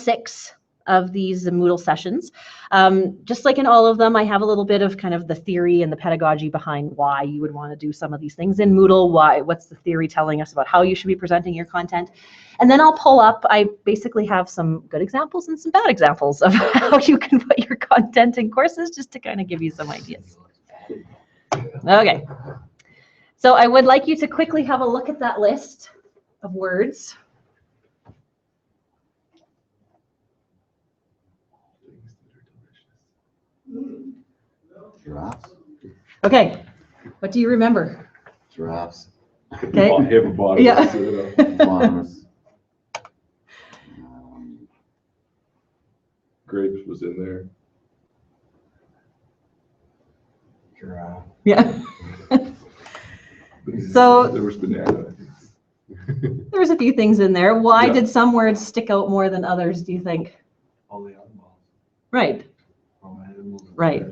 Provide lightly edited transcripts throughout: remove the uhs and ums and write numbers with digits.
6 of these Moodle sessions. Just like in all of them, I have a little bit of kind of the theory and the pedagogy behind why you would want to do some of these things in Moodle, what's the theory telling us about how you should be presenting your content. And then I'll pull up, I basically have some good examples and some bad examples of how you can put your content in courses, just to kind of give you some ideas. Okay, so I would like you to quickly have a look at that list of words. Giraffes. Okay, what do you remember? Giraffes. Okay. Hippopotamus. Yeah. Hippopotamus. Grapes was in there. Giraffe. Yeah. So there was banana. there's a few things in there. Why did some words stick out more than others, do you think? All the animals. Right. All animals. Right.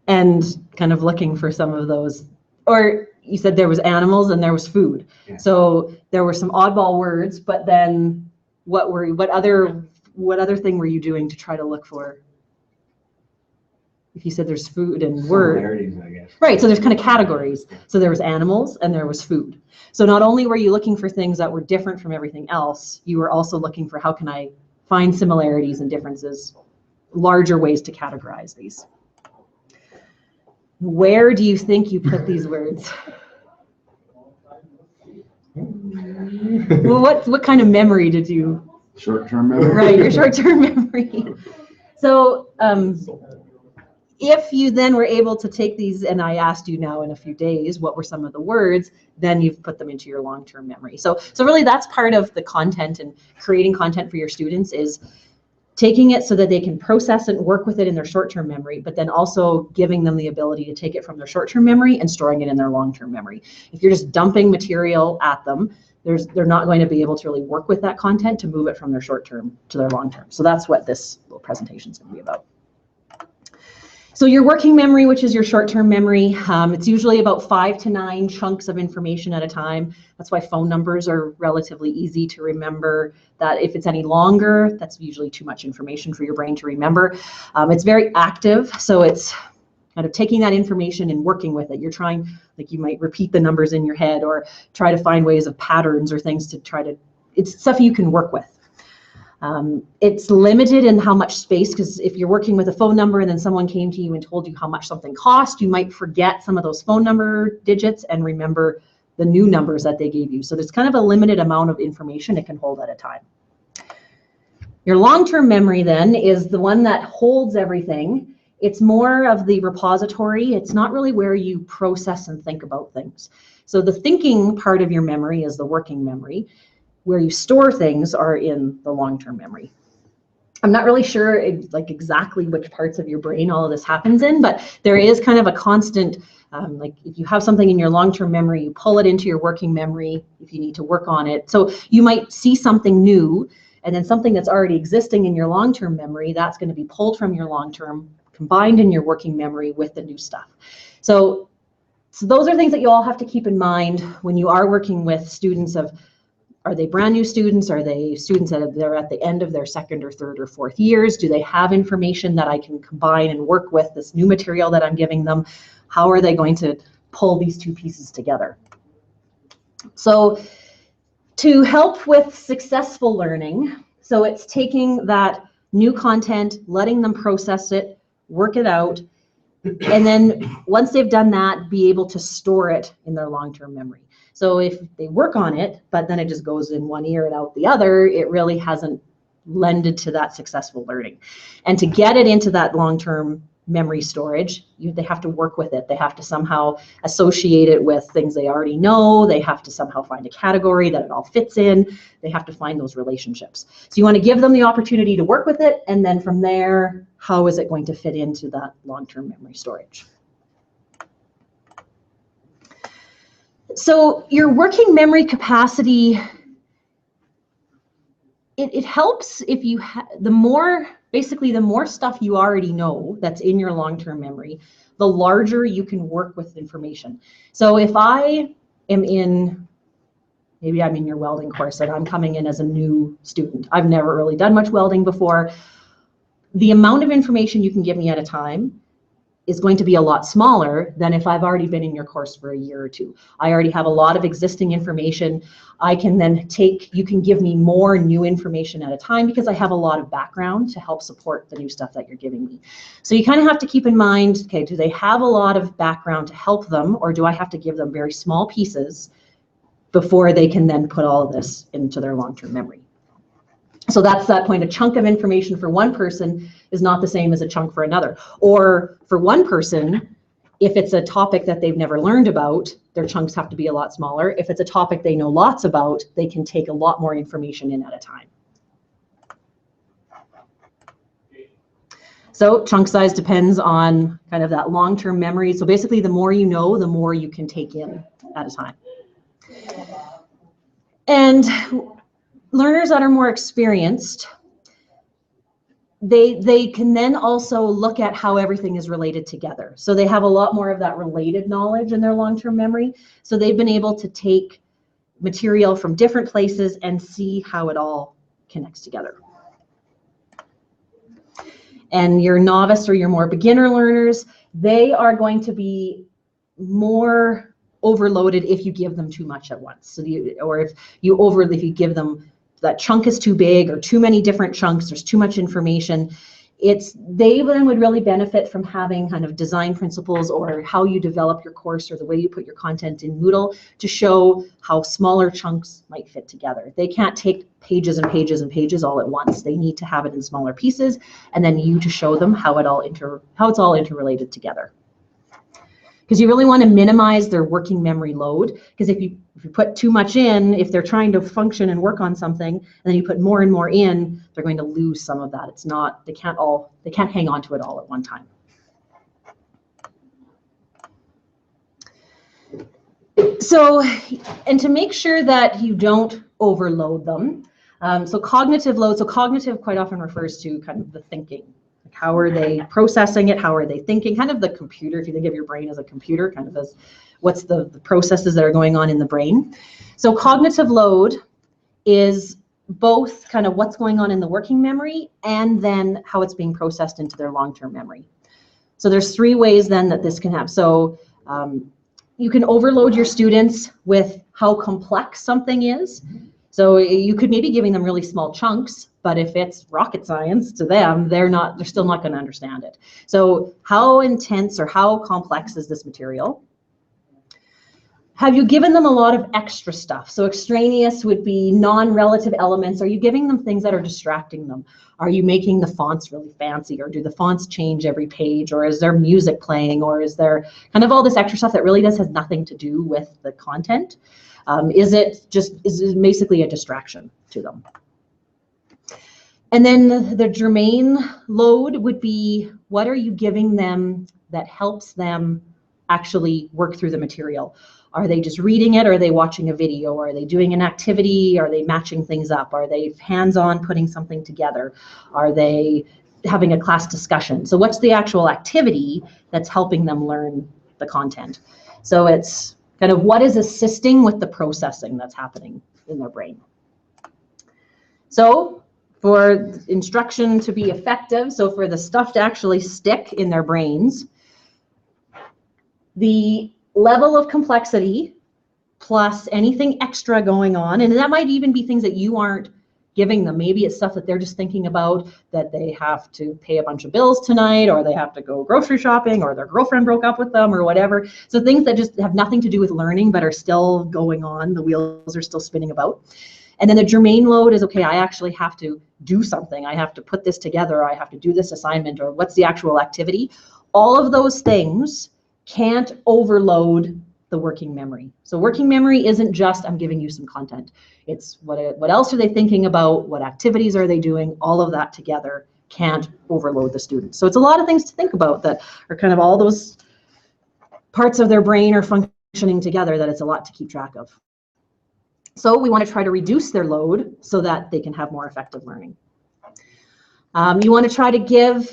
And kind of looking for some of those, or you said there was animals and there was food. Yeah. So there were some oddball words, but then what other thing were you doing to try to look for? If you said there's food and word, I guess. Right, so there's kind of categories. So there was animals and there was food. So not only were you looking for things that were different from everything else, you were also looking for how can I find similarities and differences, larger ways to categorize these. Where do you think you put these words? Well, what kind of memory did you? Short-term memory. Right, your short-term memory. So if you then were able to take these, and I asked you now in a few days, what were some of the words, then you've put them into your long-term memory. So really that's part of the content and creating content for your students, is taking it so that they can process and work with it in their short-term memory, but then also giving them the ability to take it from their short-term memory and storing it in their long-term memory. If you're just dumping material at them, they're not going to be able to really work with that content to move it from their short-term to their long-term. So that's what this little presentation is going to be about. So your working memory, which is your short-term memory, it's usually about 5 to 9 chunks of information at a time. That's why phone numbers are relatively easy to remember. That if it's any longer, that's usually too much information for your brain to remember. It's very active, so it's kind of taking that information and working with it. You're trying, like you might repeat the numbers in your head or try to find ways of patterns or things to try to, it's stuff you can work with. It's limited in how much space, because if you're working with a phone number and then someone came to you and told you how much something cost, you might forget some of those phone number digits and remember the new numbers that they gave you. So there's kind of a limited amount of information it can hold at a time. Your long-term memory then is the one that holds everything. It's more of the repository. It's not really where you process and think about things. So the thinking part of your memory is the working memory. Where you store things are in the long-term memory. I'm not really sure exactly which parts of your brain all of this happens in, but there is kind of a constant, like if you have something in your long-term memory, you pull it into your working memory if you need to work on it. So you might see something new, and then something that's already existing in your long-term memory, that's going to be pulled from your long-term, combined in your working memory with the new stuff. So those are things that you all have to keep in mind when you are working with students of, are they brand new students? Are they students that they're at the end of their second or third or fourth years? Do they have information that I can combine and work with this new material that I'm giving them? How are they going to pull these two pieces together? So to help with successful learning, so it's taking that new content, letting them process it, work it out, and then once they've done that, be able to store it in their long-term memory. So if they work on it, but then it just goes in one ear and out the other, it really hasn't lended to that successful learning. And to get it into that long-term memory storage, they have to work with it. They have to somehow associate it with things they already know. They have to somehow find a category that it all fits in. They have to find those relationships. So you want to give them the opportunity to work with it, and then from there, how is it going to fit into that long-term memory storage? So your working memory capacity, it helps if you the more stuff you already know that's in your long-term memory, the larger you can work with information. So if I am in maybe I'm in your welding course and I'm coming in as a new student. I've never really done much welding before. The amount of information you can give me at a time is going to be a lot smaller than if I've already been in your course for a year or two. I already have a lot of existing information. I can then you can give me more new information at a time because I have a lot of background to help support the new stuff that you're giving me. So you kind of have to keep in mind, okay, do they have a lot of background to help them, or do I have to give them very small pieces before they can then put all of this into their long-term memory? So that's that point. A chunk of information for one person is not the same as a chunk for another. Or for one person, if it's a topic that they've never learned about, their chunks have to be a lot smaller. If it's a topic they know lots about, they can take a lot more information in at a time. So chunk size depends on kind of that long-term memory. So basically, the more you know, the more you can take in at a time. And learners that are more experienced, they can then also look at how everything is related together. So they have a lot more of that related knowledge in their long-term memory. So they've been able to take material from different places and see how it all connects together. And your novice or your more beginner learners, they are going to be more overloaded if you give them too much at once. So if you give them that chunk is too big or too many different chunks, there's too much information. They then would really benefit from having kind of design principles or how you develop your course or the way you put your content in Moodle to show how smaller chunks might fit together. They can't take pages and pages and pages all at once. They need to have it in smaller pieces, and then you to show them how it's all interrelated together. Because you really want to minimize their working memory load, because if you put too much in, if they're trying to function and work on something, and then you put more and more in, they're going to lose some of that. They can't hang on to it all at one time. So, and to make sure that you don't overload them, so cognitive load, so cognitive quite often refers to kind of the thinking. How are they processing it? How are they thinking? Kind of the computer, if you think of your brain as a computer, kind of as what's the processes that are going on in the brain. So cognitive load is both kind of what's going on in the working memory and then how it's being processed into their long-term memory. So there's 3 ways then that this can happen. So you can overload your students with how complex something is. So you could maybe giving them really small chunks, but if it's rocket science to them, they're still not going to understand it. So how intense or how complex is this material? Have you given them a lot of extra stuff? So extraneous would be non-relative elements. Are you giving them things that are distracting them? Are you making the fonts really fancy, or do the fonts change every page, or is there music playing, or is there kind of all this extra stuff that really has nothing to do with the content? Is it basically a distraction to them? And then the germane load would be, what are you giving them that helps them actually work through the material? Are they just reading it? Or are they watching a video? Are they doing an activity? Are they matching things up? Are they hands-on putting something together? Are they having a class discussion? So what's the actual activity that's helping them learn the content? So it's kind of what is assisting with the processing that's happening in their brain. So for instruction to be effective, so for the stuff to actually stick in their brains, the level of complexity plus anything extra going on, and that might even be things that you aren't giving them. Maybe it's stuff that they're just thinking about, that they have to pay a bunch of bills tonight, or they have to go grocery shopping, or their girlfriend broke up with them, or whatever. So things that just have nothing to do with learning but are still going on, the wheels are still spinning about. And then the germane load is, okay, I actually have to do something. I have to put this together. I have to do this assignment, or what's the actual activity? All of those things can't overload the working memory. So working memory isn't just, I'm giving you some content. It's what else are they thinking about? What activities are they doing? All of that together can't overload the students. So it's a lot of things to think about that are kind of all those parts of their brain are functioning together, that it's a lot to keep track of. So we want to try to reduce their load so that they can have more effective learning. You want to try to give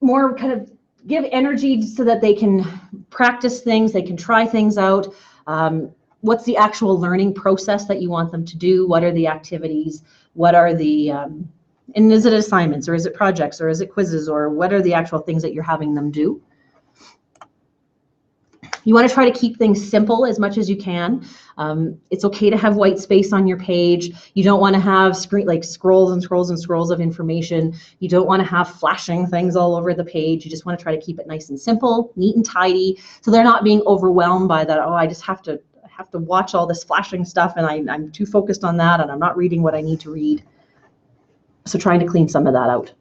more kind of give energy so that they can practice things, they can try things out. what's the actual learning process that you want them to do? What are the activities? What are the, and is it assignments, or is it projects, or is it quizzes, or what are the actual things that you're having them do? You want to try to keep things simple as much as you can. It's okay to have white space on your page. You don't want to have scrolls and scrolls and scrolls of information. You don't want to have flashing things all over the page. You just want to try to keep it nice and simple, neat and tidy, so they're not being overwhelmed by that, oh, I just have to watch all this flashing stuff, and I'm too focused on that, and I'm not reading what I need to read. So trying to clean some of that out.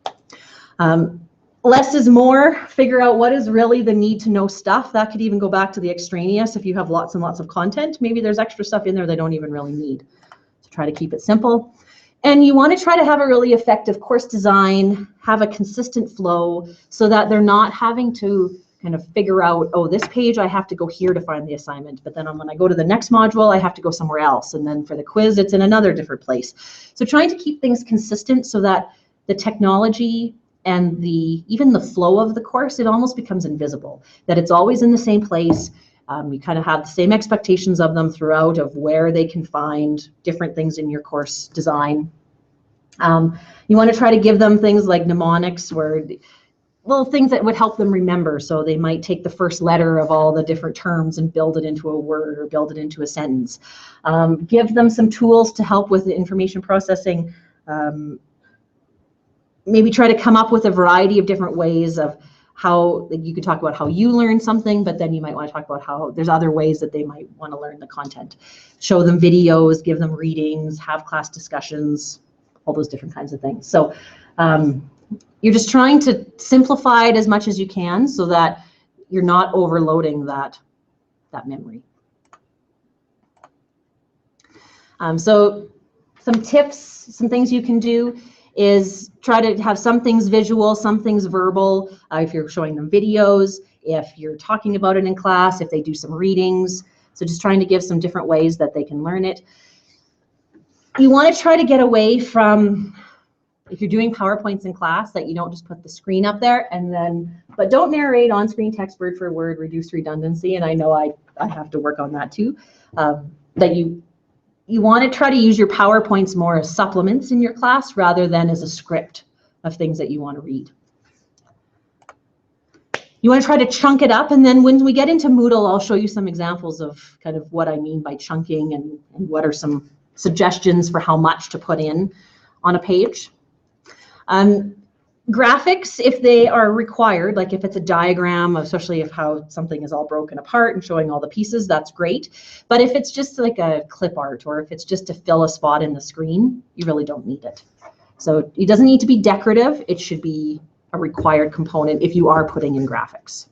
Less is more. Figure out what is really the need to know stuff. That could even go back to the extraneous. If you have lots and lots of content, maybe there's extra stuff in there they don't even really need. So try to keep it simple. And you want to try to have a really effective course design, have a consistent flow, so that they're not having to kind of figure out, oh, this page I have to go here to find the assignment, but then when I go to the next module I have to go somewhere else, and then for the quiz it's in another different place. So trying to keep things consistent so that the technology and even the flow of the course, it almost becomes invisible, that it's always in the same place. You kind of have the same expectations of them throughout, of where they can find different things in your course design. You want to try to give them things like mnemonics, where little things that would help them remember. So they might take the first letter of all the different terms and build it into a word or build it into a sentence. Give them some tools to help with the information processing. Maybe try to come up with a variety of different ways of how you could talk about how you learn something, but then you might want to talk about how there's other ways that they might want to learn the content. Show them videos, give them readings, have class discussions, all those different kinds of things. So you're just trying to simplify it as much as you can so that you're not overloading that memory. So some tips, some things you can do is try to have some things visual, some things verbal. If you're showing them videos, if you're talking about it in class, if they do some readings. So just trying to give some different ways that they can learn it. You want to try to get away from, if you're doing PowerPoints in class, that you don't just put the screen up there and then, but don't narrate on-screen text word for word, reduce redundancy. And I know I have to work on that too. That you want to try to use your PowerPoints more as supplements in your class rather than as a script of things that you want to read. You want to try to chunk it up, and then when we get into Moodle, I'll show you some examples of kind of what I mean by chunking and what are some suggestions for how much to put in on a page. Graphics, if they are required, like if it's a diagram, especially if how something is all broken apart and showing all the pieces, that's great. But if it's just like a clip art, or if it's just to fill a spot in the screen, you really don't need it. So it doesn't need to be decorative. It should be a required component if you are putting in graphics.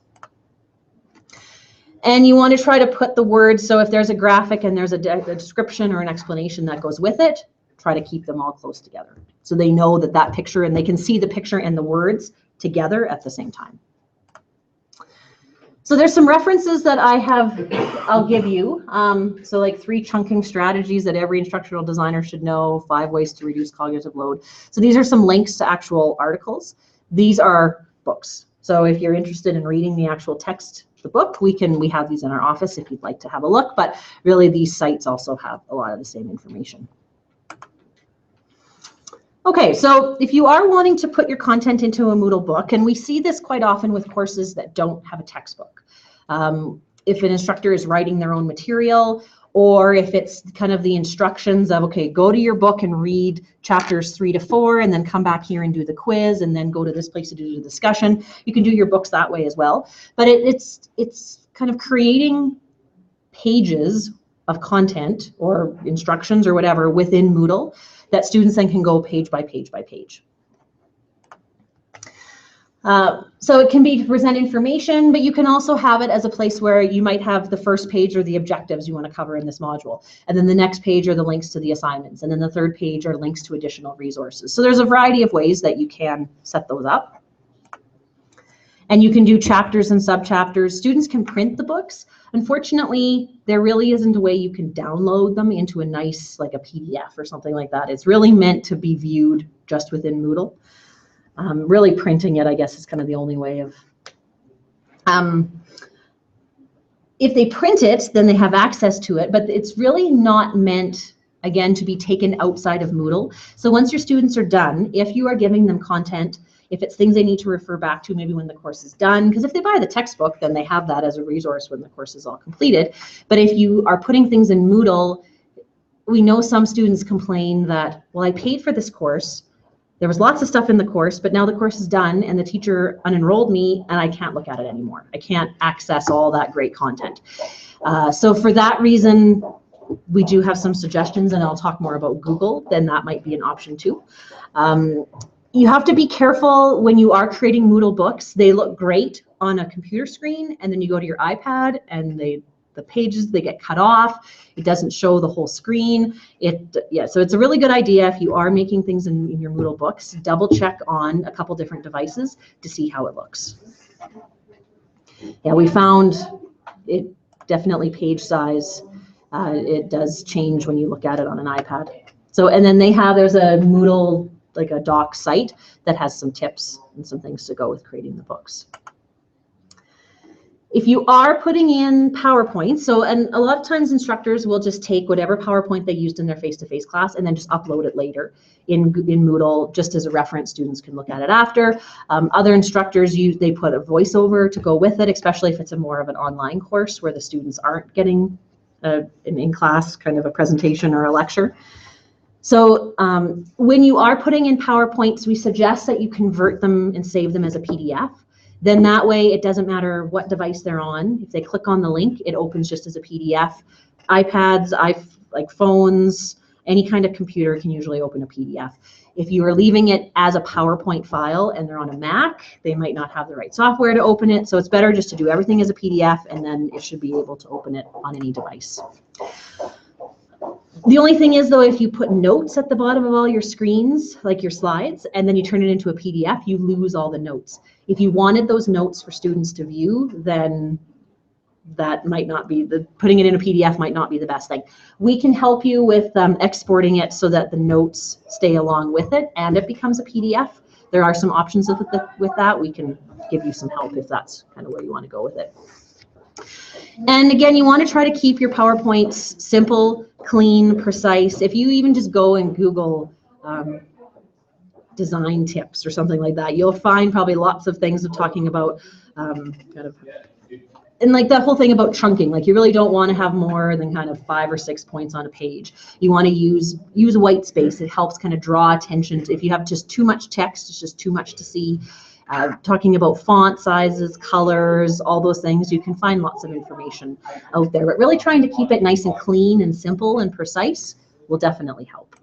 And you want to try to put the words, so if there's a graphic and there's a description or an explanation that goes with it, try to keep them all close together, so they know that picture, and they can see the picture and the words together at the same time. So there's some references that I'll give you. So like 3 chunking strategies that every instructional designer should know, 5 ways to reduce cognitive load. So these are some links to actual articles. These are books. So if you're interested in reading the actual text, the book, we have these in our office if you'd like to have a look, but really these sites also have a lot of the same information. Okay, so if you are wanting to put your content into a Moodle book, and we see this quite often with courses that don't have a textbook. If an instructor is writing their own material, or if it's kind of the instructions of, okay, go to your book and read chapters 3 to 4, and then come back here and do the quiz, and then go to this place to do the discussion. You can do your books that way as well. But it's kind of creating pages of content or instructions or whatever within Moodle that students then can go page by page by page. So it can be to present information, but you can also have it as a place where you might have the first page or the objectives you want to cover in this module. And then the next page are the links to the assignments. And then the third page are links to additional resources. So there's a variety of ways that you can set those up. And you can do chapters and subchapters. Students can print the books. Unfortunately, there really isn't a way you can download them into a nice, like a PDF or something like that. It's really meant to be viewed just within Moodle. Really printing it, I guess, is kind of the only way of. if they print it, then they have access to it, but it's really not meant, again, to be taken outside of Moodle. So once your students are done, if you are giving them content, if it's things they need to refer back to maybe when the course is done, because if they buy the textbook, then they have that as a resource when the course is all completed. But if you are putting things in Moodle, we know some students complain that, well, I paid for this course, there was lots of stuff in the course, but now the course is done and the teacher unenrolled me and I can't look at it anymore. I can't access all that great content. So for that reason, we do have some suggestions, and I'll talk more about Google, then that might be an option too. You have to be careful when you are creating Moodle books. They look great on a computer screen, and then you go to your iPad and the pages, they get cut off. It doesn't show the whole screen. So it's a really good idea if you are making things in your Moodle books, double check on a couple different devices to see how it looks. Yeah, we found it definitely page size. It does change when you look at it on an iPad. So, and then there's a Moodle, like a doc site that has some tips and some things to go with creating the books. If you are putting in PowerPoint, and a lot of times instructors will just take whatever PowerPoint they used in their face-to-face class and then just upload it later in Moodle just as a reference. Students can look at it after. Other instructors they put a voiceover to go with it, especially if it's a more of an online course where the students aren't getting an in-class kind of a presentation or a lecture. So when you are putting in PowerPoints, we suggest that you convert them and save them as a PDF. Then that way it doesn't matter what device they're on. If they click on the link, it opens just as a PDF. iPads, like phones, any kind of computer can usually open a PDF. If you are leaving it as a PowerPoint file and they're on a Mac, they might not have the right software to open it. So it's better just to do everything as a PDF, and then it should be able to open it on any device. The only thing is, though, if you put notes at the bottom of all your screens, like your slides, and then you turn it into a PDF, you lose all the notes. If you wanted those notes for students to view, then that might not be, putting it in a PDF might not be the best thing. We can help you with exporting it so that the notes stay along with it and it becomes a PDF. There are some options with that. We can give you some help if that's kind of where you want to go with it. And again, you want to try to keep your PowerPoints simple, clean, precise. If you even just go and Google design tips or something like that, you'll find probably lots of things of talking about and like that whole thing about chunking. Like you really don't want to have more than kind of 5 or 6 points on a page. You want to use white space. It helps kind of draw attention. If you have just too much text, it's just too much to see. Talking about font sizes, colors, all those things, you can find lots of information out there. But really trying to keep it nice and clean and simple and precise will definitely help.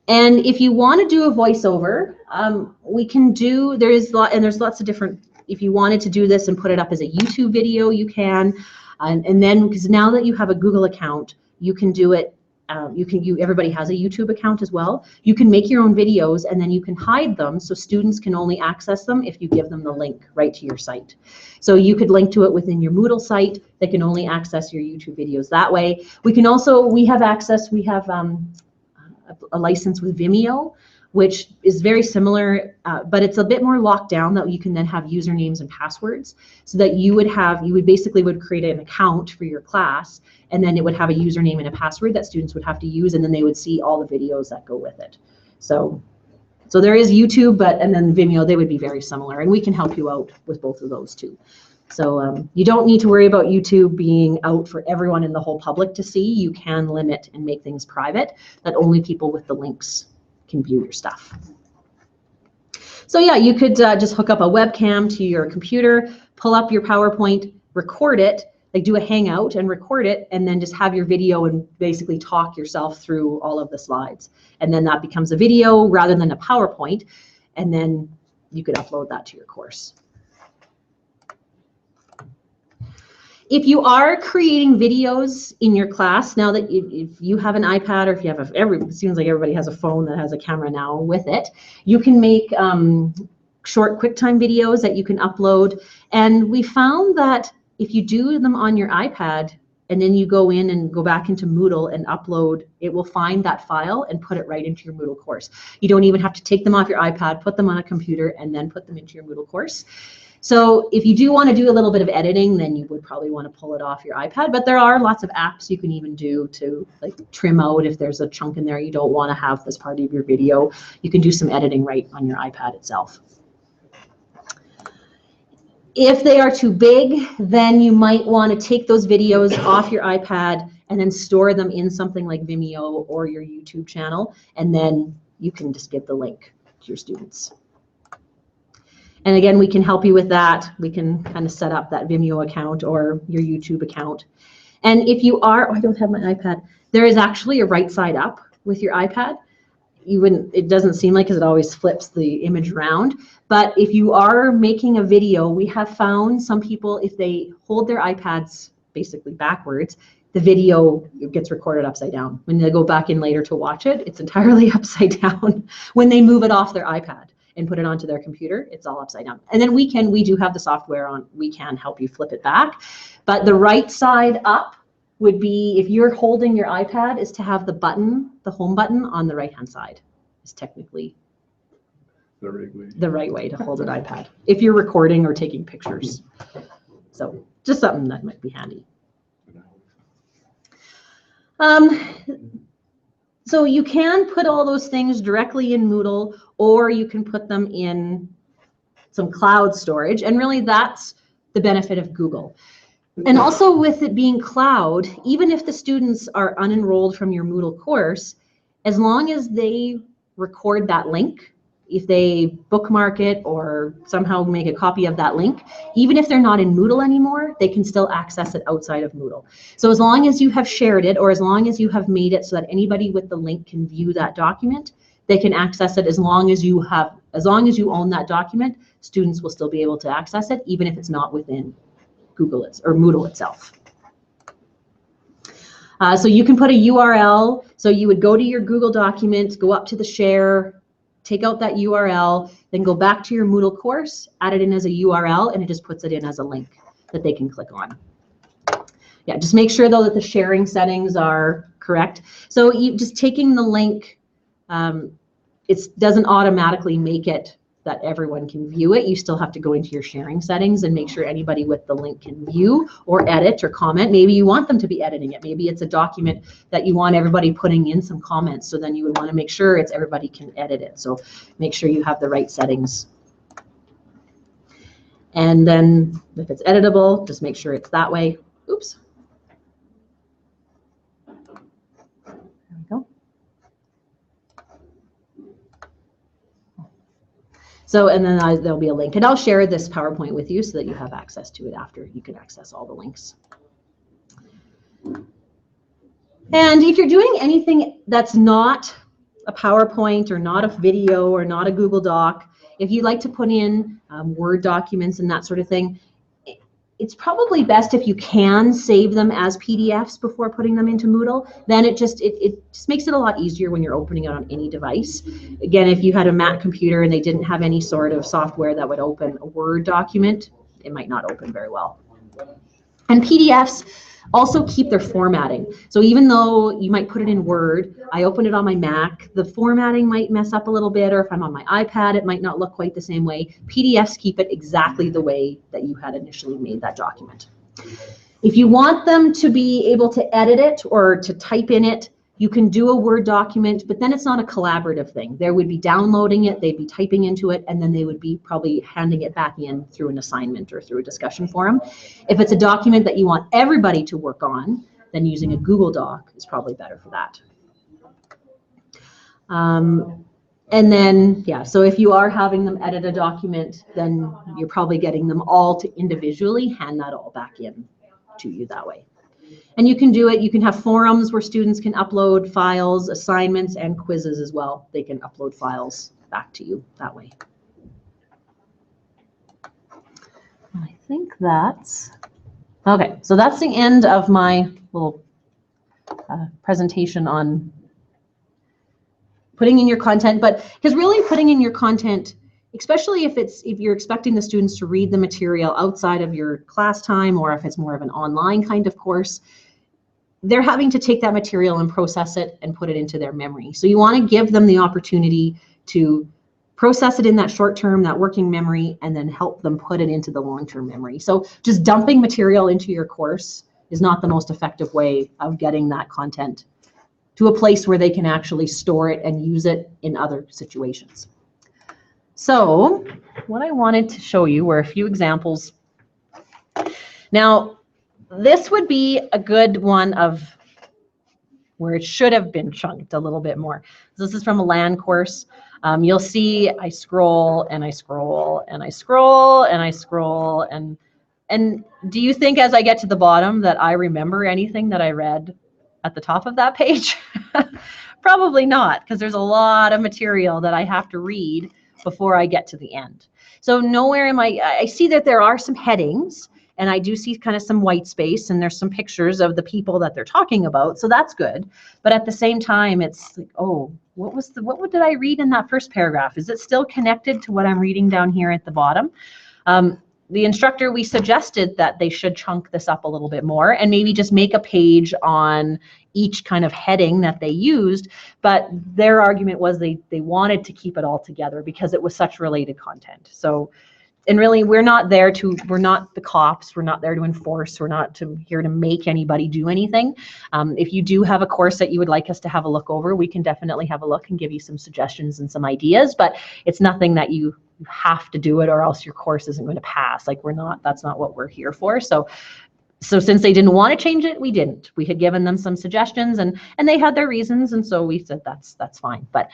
And if you want to do a voiceover, we can do, there's lots of different, if you wanted to do this and put it up as a YouTube video, you can. And then, because now that you have a Google account, you can do it. Everybody has a YouTube account as well. You can make your own videos and then you can hide them so students can only access them if you give them the link right to your site. So you could link to it within your Moodle site. They can only access your YouTube videos that way. We have a license with Vimeo, which is very similar, but it's a bit more locked down, that you can then have usernames and passwords, so that you would basically create an account for your class, and then it would have a username and a password that students would have to use, and then they would see all the videos that go with it. So there is YouTube, and then Vimeo, they would be very similar, and we can help you out with both of those too. So you don't need to worry about YouTube being out for everyone in the whole public to see. You can limit and make things private, that only people with the links can view your stuff. So yeah, you could just hook up a webcam to your computer, pull up your PowerPoint, record it, like do a hangout and record it, and then just have your video and basically talk yourself through all of the slides. And then that becomes a video rather than a PowerPoint, and then you could upload that to your course. If you are creating videos in your class, now that if you have an iPad, or if you have it seems like everybody has a phone that has a camera now with it, you can make short QuickTime videos that you can upload. And we found that if you do them on your iPad and then you go in and go back into Moodle and upload, it will find that file and put it right into your Moodle course. You don't even have to take them off your iPad, put them on a computer, and then put them into your Moodle course. So if you do want to do a little bit of editing, then you would probably want to pull it off your iPad. But there are lots of apps you can even do to like trim out if there's a chunk in there you don't want to have as part of your video. You can do some editing right on your iPad itself. If they are too big, then you might want to take those videos off your iPad and then store them in something like Vimeo or your YouTube channel, and then you can just give the link to your students. And again, we can help you with that. We can kind of set up that Vimeo account or your YouTube account. And if you are, oh, I don't have my iPad, there is actually a right side up with your iPad. You wouldn't, it doesn't seem like, because it always flips the image around. But if you are making a video, we have found some people, if they hold their iPads basically backwards, the video gets recorded upside down. When they go back in later to watch it, it's entirely upside down. When they move it off their iPad and put it onto their computer, it's all upside down. And then we do have the software on, we can help you flip it back. But the right side up would be, if you're holding your iPad, is to have the button, the home button on the right-hand side is technically the right way to hold an iPad if you're recording or taking pictures. So just something that might be handy. So you can put all those things directly in Moodle, or you can put them in some cloud storage. And really that's the benefit of Google. And also with it being cloud, even if the students are unenrolled from your Moodle course, as long as they record that link, if they bookmark it or somehow make a copy of that link, even if they're not in Moodle anymore, they can still access it outside of Moodle. So as long as you have shared it, or as long as you have made it so that anybody with the link can view that document, they can access it. As long as you own that document, students will still be able to access it, even if it's not within Google or Moodle itself. So you can put a URL. So you would go to your Google document, go up to the share, take out that URL, then go back to your Moodle course, add it in as a URL, and it just puts it in as a link that they can click on. Yeah, just make sure though that the sharing settings are correct. So you just taking the link, it doesn't automatically make it that everyone can view it. You still have to go into your sharing settings and make sure anybody with the link can view or edit or comment. Maybe you want them to be editing it. Maybe it's a document that you want everybody putting in some comments. So then you would want to make sure it's everybody can edit it. So make sure you have the right settings. And then if it's editable, just make sure it's that way. Oops. There we go. So, and then there'll be a link, and I'll share this PowerPoint with you so that you have access to it after. You can access all the links. And if you're doing anything that's not a PowerPoint or not a video or not a Google Doc, if you'd like to put in Word documents and that sort of thing, it's probably best if you can save them as PDFs before putting them into Moodle. Then it just makes it a lot easier when you're opening it on any device. Again, if you had a Mac computer and they didn't have any sort of software that would open a Word document, it might not open very well. And PDFs also keep their formatting. So even though you might put it in Word, I open it on my Mac, the formatting might mess up a little bit, or if I'm on my iPad, it might not look quite the same way. PDFs keep it exactly the way that you had initially made that document. If you want them to be able to edit it or to type in it, you can do a Word document, but then it's not a collaborative thing. They would be downloading it, they'd be typing into it, and then they would be probably handing it back in through an assignment or through a discussion forum. If it's a document that you want everybody to work on, then using a Google Doc is probably better for that. And then, yeah, so if you are having them edit a document, then you're probably getting them all to individually hand that all back in to you that way. And you can do it, you can have forums where students can upload files, assignments, and quizzes as well. They can upload files back to you that way. I think that's, okay, so that's the end of my little presentation on putting in your content. But because really putting in your content, especially if you're expecting the students to read the material outside of your class time, or if it's more of an online kind of course, they're having to take that material and process it and put it into their memory. So you want to give them the opportunity to process it in that short term, that working memory, and then help them put it into the long-term memory. So just dumping material into your course is not the most effective way of getting that content to a place where they can actually store it and use it in other situations. So what I wanted to show you were a few examples. Now, this would be a good one of where it should have been chunked a little bit more. This is from a LAN course. You'll see I scroll and I scroll and I scroll and I scroll and do you think as I get to the bottom that I remember anything that I read at the top of that page? Probably not, because there's a lot of material that I have to read before I get to the end. So nowhere am I see that there are some headings, and I do see kind of some white space, and there's some pictures of the people that they're talking about, so that's good. But at the same time, it's like, oh, what did I read in that first paragraph? Is it still connected to what I'm reading down here at the bottom? The instructor, we suggested that they should chunk this up a little bit more and maybe just make a page on each kind of heading that they used, but their argument was they wanted to keep it all together because it was such related content. So, and really, we're not the cops, we're not there to enforce, we're not here to make anybody do anything. If you do have a course that you would like us to have a look over, we can definitely have a look and give you some suggestions and some ideas, but it's nothing that you have to do it or else your course isn't going to pass. Like that's not what we're here for. So since they didn't want to change it, we didn't. We had given them some suggestions and they had their reasons, and so we said that's fine. But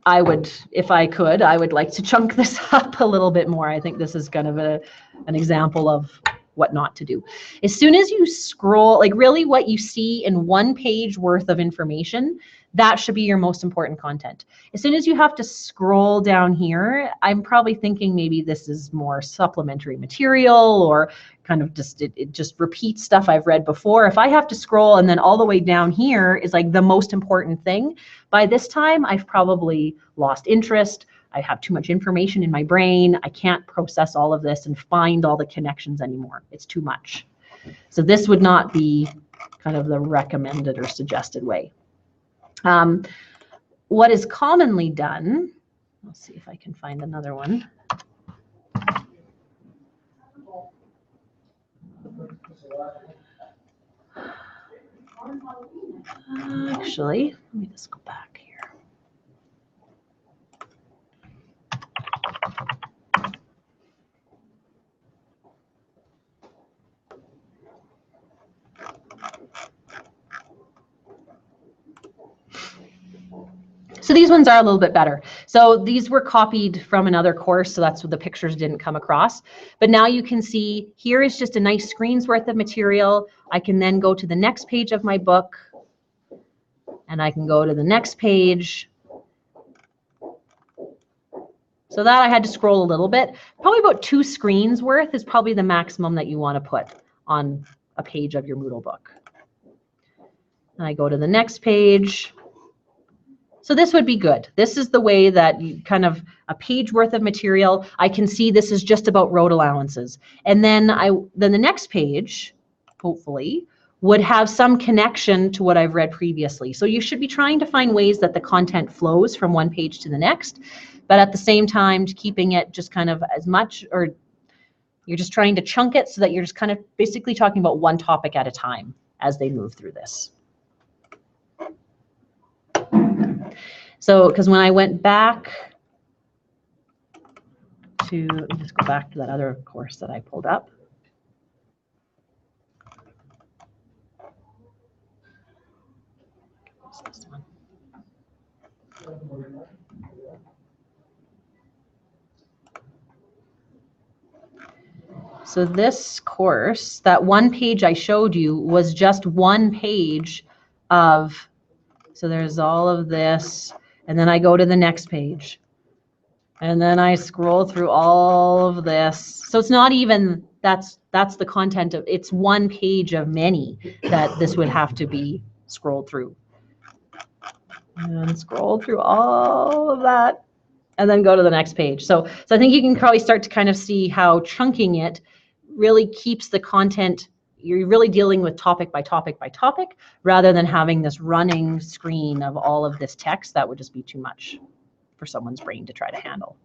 I would, if I could, I would like to chunk this up a little bit more. I think this is kind of an example of what not to do. As soon as you scroll, like really what you see in one page worth of information, that should be your most important content. As soon as you have to scroll down here, I'm probably thinking maybe this is more supplementary material or kind of just, it just repeats stuff I've read before. If I have to scroll and then all the way down here is like the most important thing, by this time I've probably lost interest. I have too much information in my brain. I can't process all of this and find all the connections anymore. It's too much. So this would not be kind of the recommended or suggested way. What is commonly done, let's see if I can find another one. Actually, let me just go back here. So these ones are a little bit better. So these were copied from another course, so that's what the pictures didn't come across. But now you can see here is just a nice screen's worth of material. I can then go to the next page of my book, and I can go to the next page. So that I had to scroll a little bit. Probably about 2 screens worth is probably the maximum that you want to put on a page of your Moodle book. And I go to the next page. So this would be good. This is the way that you kind of a page worth of material. I can see this is just about road allowances. And then the next page, hopefully, would have some connection to what I've read previously. So you should be trying to find ways that the content flows from one page to the next, but at the same time keeping it just kind of as much, or you're just trying to chunk it so that you're just kind of basically talking about one topic at a time as they move through this. So, because when I went back to, let me just go back to that other course that I pulled up. What's this one? So this course, that one page I showed you was just one page of, so there's all of this, and then I go to the next page. And then I scroll through all of this. So it's not even, that's the content of, it's one page of many that this would have to be scrolled through. And scroll through all of that, and then go to the next page. So I think you can probably start to kind of see how chunking it really keeps the content, you're really dealing with topic by topic by topic, rather than having this running screen of all of this text. That would just be too much. for someone's brain to try to handle.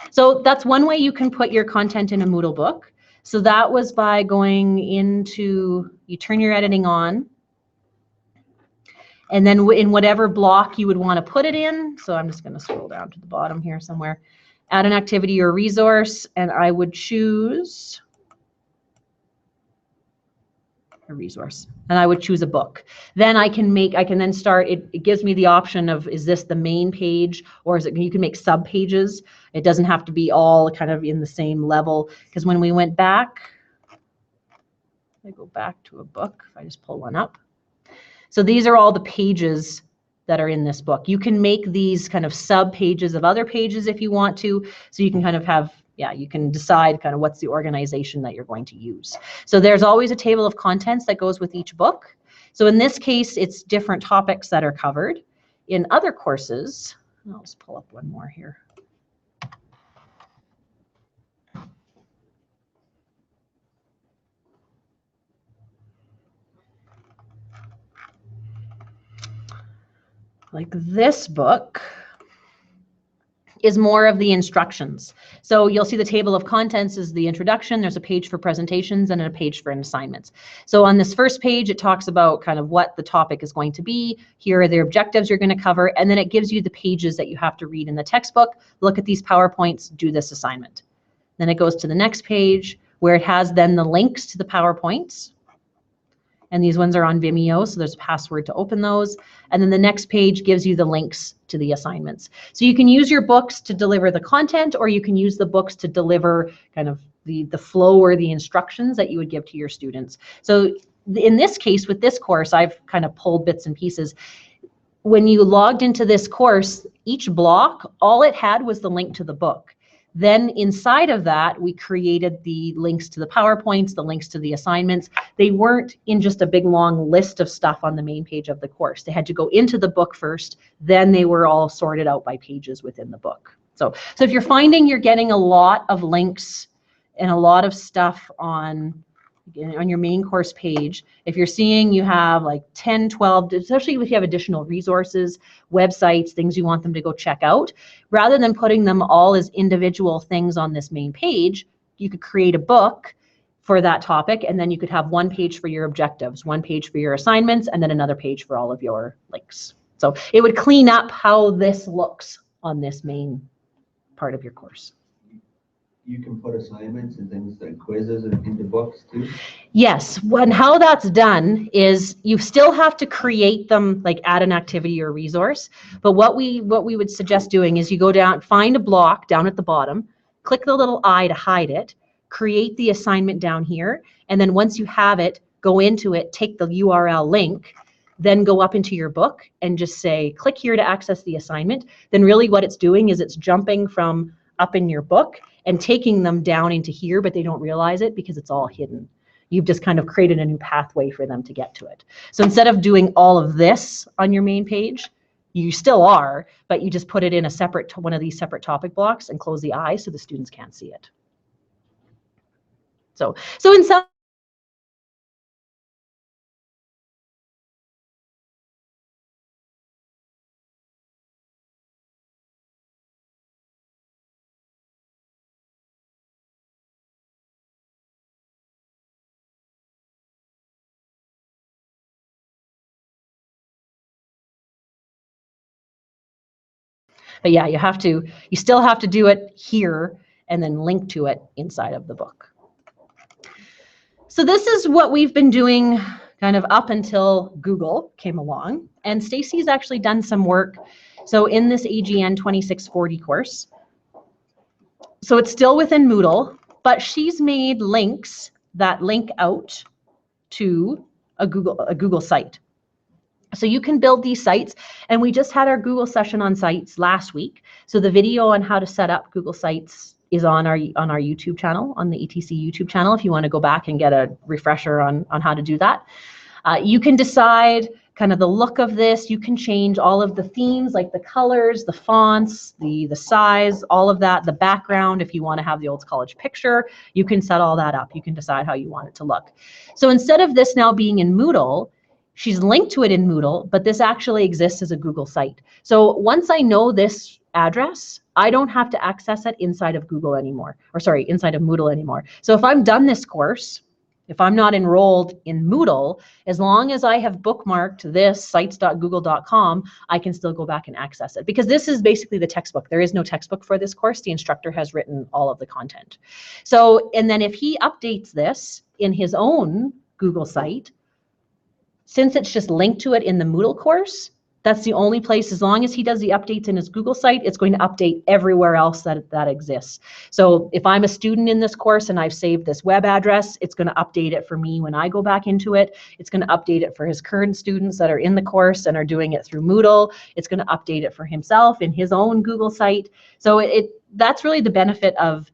So that's one way you can put your content in a Moodle book. So that was by going into, you turn your editing on, and then in whatever block you would want to put it in. So I'm just going to scroll down to the bottom here somewhere. Add an activity or resource, and I would choose a resource, and I would choose a book. Then I can then start, it gives me the option of, is this the main page, or is it, you can make sub pages. It doesn't have to be all kind of in the same level, because when we went back, I go back to a book, if I just pull one up. So these are all the pages that are in this book. You can make these kind of sub pages of other pages if you want to, so you can kind of have, yeah, you can decide kind of what's the organization that you're going to use. So there's always a table of contents that goes with each book. So in this case, it's different topics that are covered. In other courses, I'll just pull up one more here. Like this book is more of the instructions. So you'll see the table of contents is the introduction. There's a page for presentations and a page for assignments. So on this first page, it talks about kind of what the topic is going to be. Here are the objectives you're going to cover. And then it gives you the pages that you have to read in the textbook. Look at these PowerPoints, do this assignment. Then it goes to the next page where it has then the links to the PowerPoints. And these ones are on Vimeo, so there's a password to open those. And then the next page gives you the links to the assignments. So you can use your books to deliver the content, or you can use the books to deliver kind of the flow or the instructions that you would give to your students. So in this case, with this course, I've kind of pulled bits and pieces. When you logged into this course, each block, all it had was the link to the book. Then inside of that, we created the links to the PowerPoints, the links to the assignments. They weren't in just a big long list of stuff on the main page of the course. They had to go into the book first, then they were all sorted out by pages within the book. So if you're finding you're getting a lot of links and a lot of stuff on your main course page, if you're seeing you have like 10, 12, especially if you have additional resources, websites, things you want them to go check out, rather than putting them all as individual things on this main page, you could create a book for that topic, and then you could have one page for your objectives, one page for your assignments, and then another page for all of your links. So it would clean up how this looks on this main part of your course. You can put assignments and things like quizzes into books too? Yes, how that's done is you still have to create them, like add an activity or resource. But what we would suggest doing is you go down, find a block down at the bottom, click the little I to hide it, create the assignment down here, and then once you have it, go into it, take the URL link, then go up into your book and just say, click here to access the assignment. Then really what it's doing is it's jumping from up in your book and taking them down into here, but they don't realize it because it's all hidden. You've just kind of created a new pathway for them to get to it. So instead of doing all of this on your main page, you still are, but you just put it in a separate, one of these separate topic blocks and close the eye so the students can't see it. So in some But yeah, you still have to do it here and then link to it inside of the book. So this is what we've been doing kind of up until Google came along. And Stacy's actually done some work. So in this AGN 2640 course, so it's still within Moodle, but she's made links that link out to a Google site. So you can build these sites, and we just had our Google session on sites last week. So the video on how to set up Google Sites is on our YouTube channel, on the ETC YouTube channel, if you want to go back and get a refresher on how to do that. You can decide kind of the look of this. You can change all of the themes, like the colors, the fonts, the size, all of that, the background. If you want to have the old college picture, you can set all that up. You can decide how you want it to look. So instead of this now being in Moodle, she's linked to it in Moodle, but this actually exists as a Google site. So once I know this address, I don't have to access it inside of Google anymore, or sorry, inside of Moodle anymore. So if I'm done this course, if I'm not enrolled in Moodle, as long as I have bookmarked this sites.google.com, I can still go back and access it, because this is basically the textbook. There is no textbook for this course. The instructor has written all of the content. So, and then if he updates this in his own Google site, since it's just linked to it in the Moodle course, that's the only place. As long as he does the updates in his Google site, it's going to update everywhere else that exists. So if I'm a student in this course and I've saved this web address, it's going to update it for me when I go back into it. It's going to update it for his current students that are in the course and are doing it through Moodle. It's going to update it for himself in his own Google site. So that's really the benefit of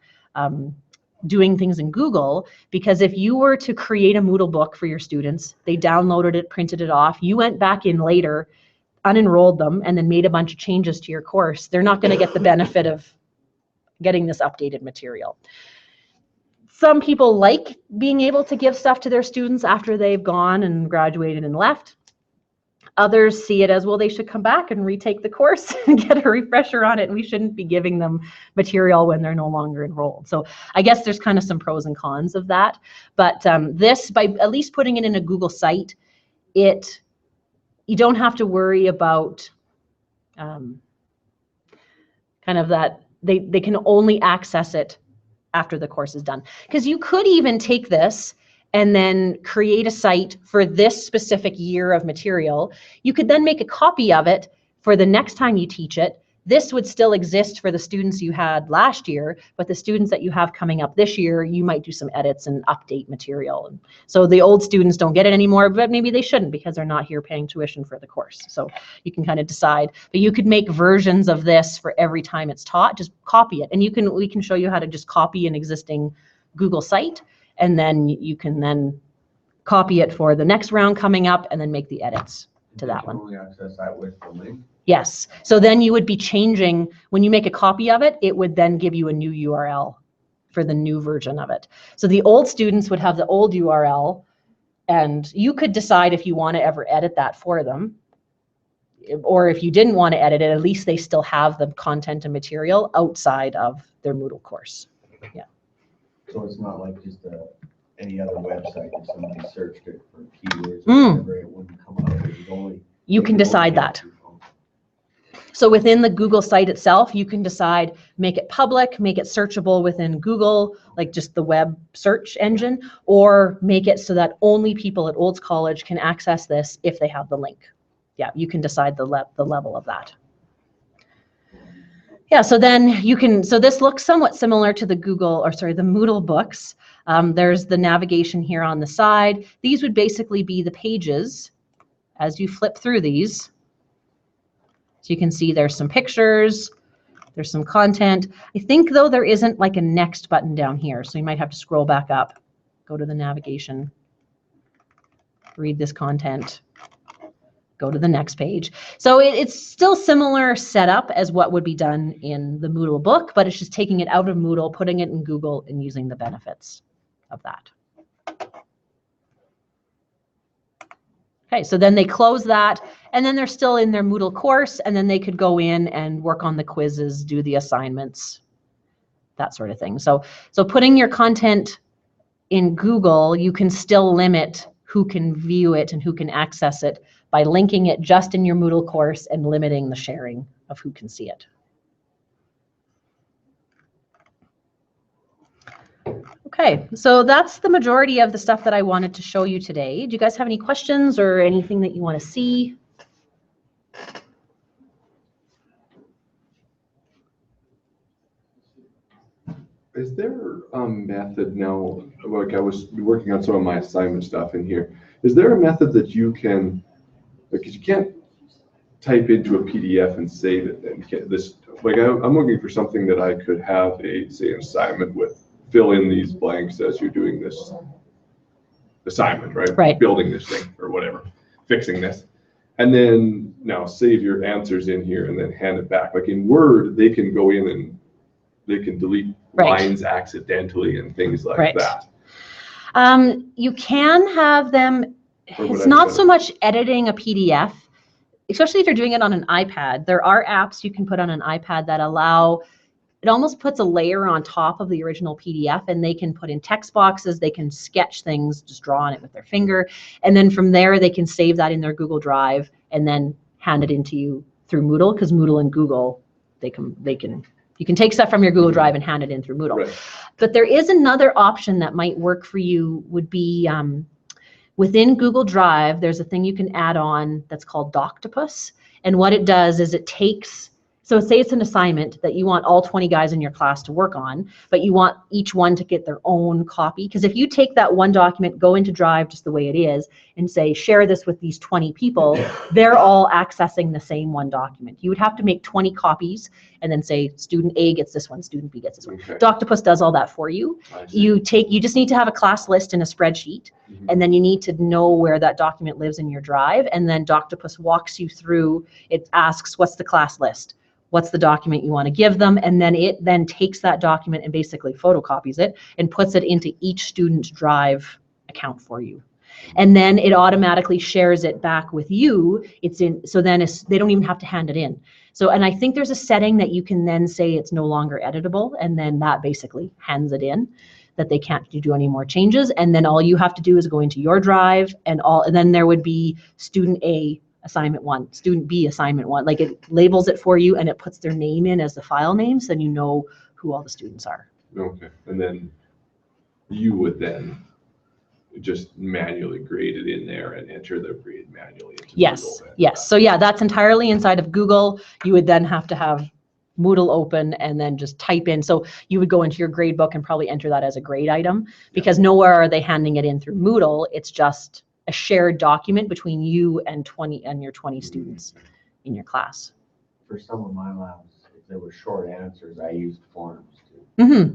doing things in Google, because if you were to create a Moodle book for your students, they downloaded it, printed it off, you went back in later, unenrolled them, and then made a bunch of changes to your course, they're not going to get the benefit of getting this updated material. Some people like being able to give stuff to their students after they've gone and graduated and left. Others see it as, well, they should come back and retake the course and get a refresher on it, and we shouldn't be giving them material when they're no longer enrolled. So I guess there's kind of some pros and cons of that. But this, by at least putting it in a Google site, you don't have to worry about kind of that they can only access it after the course is done. Because you could even take this and then create a site for this specific year of material. You could then make a copy of it for the next time you teach it. This would still exist for the students you had last year, but the students that you have coming up this year, you might do some edits and update material. And so the old students don't get it anymore, but maybe they shouldn't because they're not here paying tuition for the course. So you can kind of decide, but you could make versions of this for every time it's taught. Just copy it, and we can show you how to just copy an existing Google site, and then you can then copy it for the next round coming up, and then make the edits to that one. Only access that with the link. Yes. So then you would be changing, when you make a copy of it, it would then give you a new URL for the new version of it. So the old students would have the old URL, and you could decide if you want to ever edit that for them. Or if you didn't want to edit it, at least they still have the content and material outside of their Moodle course. Yeah. So it's not like just any other website. If somebody searched it for keywords or whatever, it wouldn't come up. It was only, you can decide that. So within the Google site itself, you can decide, make it public, make it searchable within Google, like just the web search engine, or make it so that only people at Olds College can access this if they have the link. Yeah, you can decide the level of that. Yeah, so then you can, so this looks somewhat similar to the the Moodle books. There's the navigation here on the side. These would basically be the pages as you flip through these. So you can see there's some pictures, there's some content. I think though there isn't like a next button down here, so you might have to scroll back up, go to the navigation, read this content, go to the next page. So it's still similar setup as what would be done in the Moodle book, but it's just taking it out of Moodle, putting it in Google, and using the benefits of that. Okay, so then they close that, and then they're still in their Moodle course, and then they could go in and work on the quizzes, do the assignments, that sort of thing. So putting your content in Google, you can still limit who can view it and who can access it by linking it just in your Moodle course and limiting the sharing of who can see it. Okay, so that's the majority of the stuff that I wanted to show you today. Do you guys have any questions or anything that you want to see? Is there a method now, like I was working on some of my assignment stuff in here, is there a method that you can, because you can't type into a PDF and save it and get this, like I'm looking for something that I could have say an assignment with, fill in these blanks as you're doing this assignment, right? Right. Building this thing or whatever, fixing this. And then now save your answers in here and then hand it back. Like in Word, they can go in and they can delete lines accidentally and things like that. You can have them, it's not so much editing a PDF. especially if you're doing it on an iPad, there are apps you can put on an iPad that allow, it almost puts a layer on top of the original PDF, and they can put in text boxes, they can sketch things, just draw on it with their finger, and then from there they can save that in their Google Drive and then hand it into you through Moodle, because Moodle and Google, you can take stuff from your Google Drive and hand it in through Moodle. Right. But there is another option that might work for you, would be within Google Drive, there's a thing you can add on that's called Doctopus. And what it does is it takes, so say it's an assignment that you want all 20 guys in your class to work on, but you want each one to get their own copy. Because if you take that one document, go into Drive just the way it is, and say, share this with these 20 people, they're all accessing the same one document. You would have to make 20 copies and then say, student A gets this one, student B gets this one. Okay. Doctopus does all that for you. You just need to have a class list in a spreadsheet, and then you need to know where that document lives in your Drive, and then Doctopus walks you through, it asks, what's the class list? What's the document you want to give them? And then it then takes that document and basically photocopies it and puts it into each student's Drive account for you. And then it automatically shares it back with you. So then they don't even have to hand it in. So, and I think there's a setting that you can then say it's no longer editable, and then that basically hands it in, that they can't do any more changes. And then all you have to do is go into your Drive, and then there would be student A, assignment 1, student B, assignment 1. Like, it labels it for you and it puts their name in as the file name, so then you know who all the students are. Okay, and then you would then just manually grade it in there and enter the grade manually into Yes, Moodle. yes. So yeah, that's entirely inside of Google. You would then have to have Moodle open and then just type in. So you would go into your grade book and probably enter that as a grade item, because nowhere are they handing it in through Moodle. It's just a shared document between you and your 20 students in your class. For some of my labs, if there were short answers, I used forms too. Mm-hmm.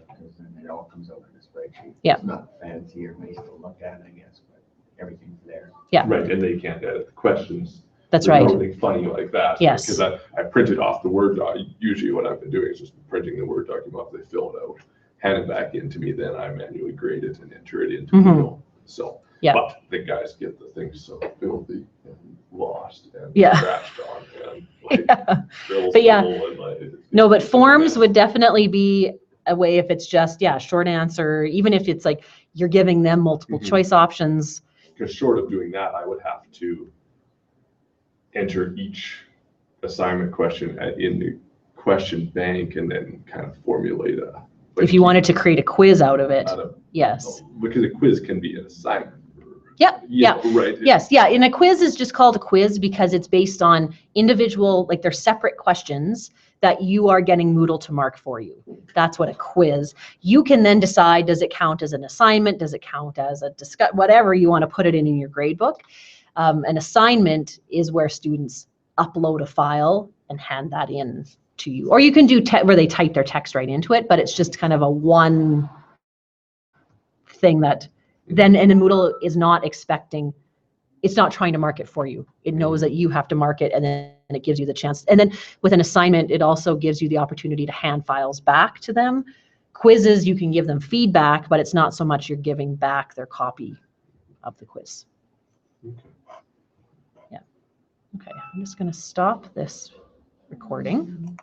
Because then it all comes out in a spreadsheet. Yeah. It's not fancy or nice to look at, I guess, but everything's there. Yeah. Right, and they can't edit the questions. That's There's right. nothing funny like that. Yes. Because I printed off the Word doc. Usually what I've been doing is just printing the Word document off, they fill it out, hand it back in to me, then I manually grade it and enter it into Moodle. So, Yeah. but the guys get the things so filthy and lost and Yeah. scratched on and like Yeah. bills But yeah. full and like. No, but it's a forms mess. would definitely be a way, if it's just, short answer, even if it's like you're giving them multiple choice options. Because short of doing that, I would have to enter each assignment question in the question bank and then kind of formulate a. If you wanted to create a quiz out of it, yes. Because a quiz can be an assignment. Yep, yeah. Right. Yes, yeah, and a quiz is just called a quiz because it's based on individual, like they're separate questions that you are getting Moodle to mark for you. That's what a quiz. You can then decide, does it count as an assignment? Does it count as a whatever you want to put it in your grade book. An assignment is where students upload a file and hand that in to you. Or you can do where they type their text right into it, but it's just kind of a one thing that then, and the Moodle is not expecting, it's not trying to mark it for you. It knows that you have to mark it, and then it gives you the chance. And then with an assignment, it also gives you the opportunity to hand files back to them. Quizzes, you can give them feedback, but it's not so much you're giving back their copy of the quiz. Yeah. Okay, I'm just going to stop this recording.